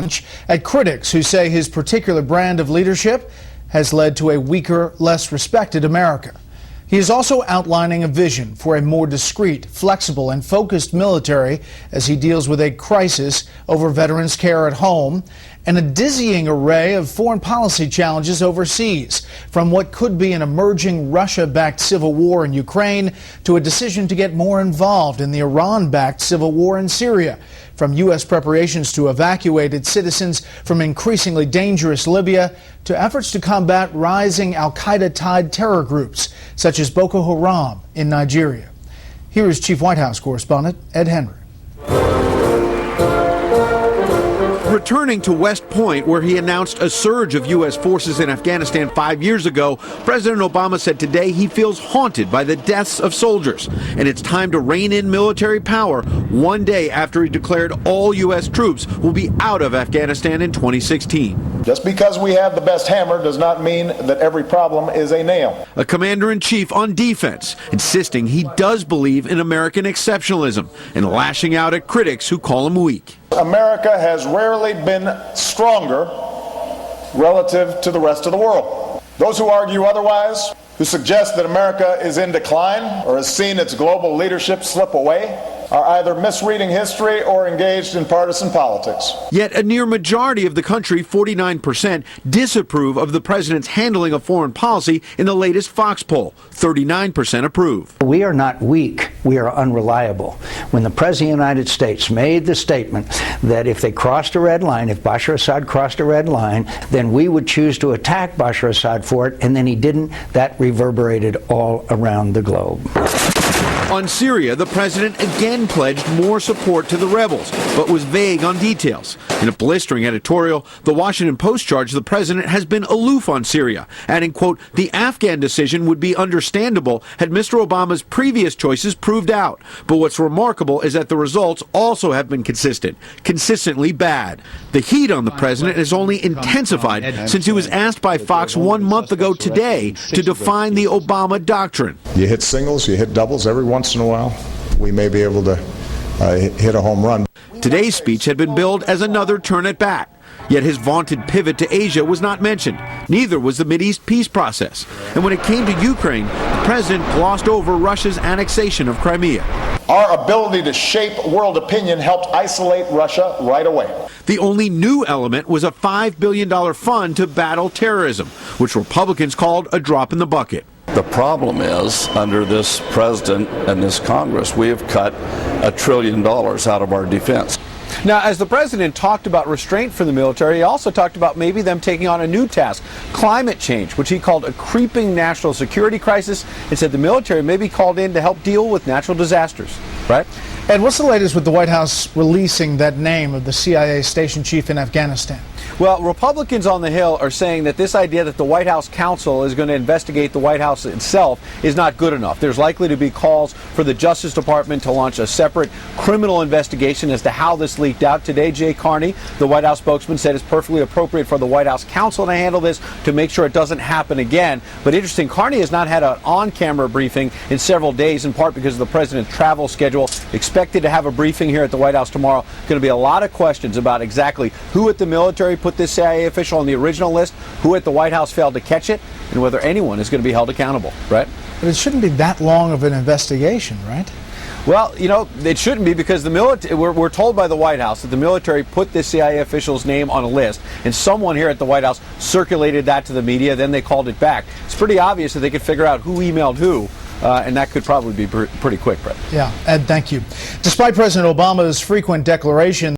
punch at critics who say his particular brand of leadership has led to a weaker, less respected America. He is also outlining a vision for a more discreet, flexible, and focused military as he deals with a crisis over veterans' care at home and a dizzying array of foreign policy challenges overseas, from what could be an emerging Russia-backed civil war in Ukraine to a decision to get more involved in the Iran-backed civil war in Syria, from U.S. preparations to evacuate its citizens from increasingly dangerous Libya to efforts to combat rising al-Qaeda-tied terror groups, such as Boko Haram in Nigeria. Here is Chief White House correspondent Ed Henry. Returning to West Point, where he announced a surge of U.S. forces in Afghanistan 5 years ago, President Obama said today he feels haunted by the deaths of soldiers, and it's time to rein in military power one day after he declared all U.S. troops will be out of Afghanistan in 2016. Just because we have the best hammer does not mean that every problem is a nail. A commander-in-chief on defense, insisting he does believe in American exceptionalism and lashing out at critics who call him weak. America has rarely been stronger relative to the rest of the world. Those who argue otherwise, who suggest that America is in decline or has seen its global leadership slip away, are either misreading history or engaged in partisan politics. Yet a near majority of the country, 49%, disapprove of the president's handling of foreign policy in the latest Fox poll. 39% approve. We are not weak, we are unreliable. When the President of the United States made the statement that if they crossed a red line, if Bashar Assad crossed a red line, then we would choose to attack Bashar Assad for it, and then he didn't, that reverberated all around the globe. On Syria, the president again pledged more support to the rebels, but was vague on details. In a blistering editorial, the Washington Post charged the president has been aloof on Syria, adding, quote, the Afghan decision would be understandable had Mr. Obama's previous choices proved out. But what's remarkable is that the results also have been consistently bad. The heat on the president has only intensified since he was asked by Fox 1 month ago today to define the Obama doctrine. You hit singles, you hit doubles every once in a while. We may be able to hit a home run. Today's speech had been billed as another turn at bat. Yet his vaunted pivot to Asia was not mentioned. Neither was the Mideast peace process. And when it came to Ukraine, the president glossed over Russia's annexation of Crimea. Our ability to shape world opinion helped isolate Russia right away. The only new element was a $5 billion fund to battle terrorism, which Republicans called a drop in the bucket. The problem is, under this president and this Congress, we have cut $1 trillion out of our defense. Now, as the president talked about restraint for the military, he also talked about maybe them taking on a new task, climate change, which he called a creeping national security crisis, and said the military may be called in to help deal with natural disasters. Right? And what's the latest with the White House releasing that name of the CIA station chief in Afghanistan? Well, Republicans on the Hill are saying that this idea that the White House counsel is going to investigate the White House itself is not good enough. There's likely to be calls for the Justice Department to launch a separate criminal investigation as to how this leaked out. Today, Jay Carney, the White House spokesman, said it's perfectly appropriate for the White House counsel to handle this to make sure it doesn't happen again. But interesting, Carney has not had an on-camera briefing in several days, in part because of the president's travel schedule. Expected to have a briefing here at the White House tomorrow. Going to be a lot of questions about exactly who at the military put this CIA official on the original list, who at the White House failed to catch it, and whether anyone is going to be held accountable, right? But it shouldn't be that long of an investigation, right? Well, you know, it shouldn't be because the military, we're told by the White House that the military put this CIA official's name on a list, and someone here at the White House circulated that to the media, then they called it back. It's pretty obvious that they could figure out who emailed who. And that could probably be pretty quick, Brett. Yeah, Ed, thank you. Despite President Obama's frequent declaration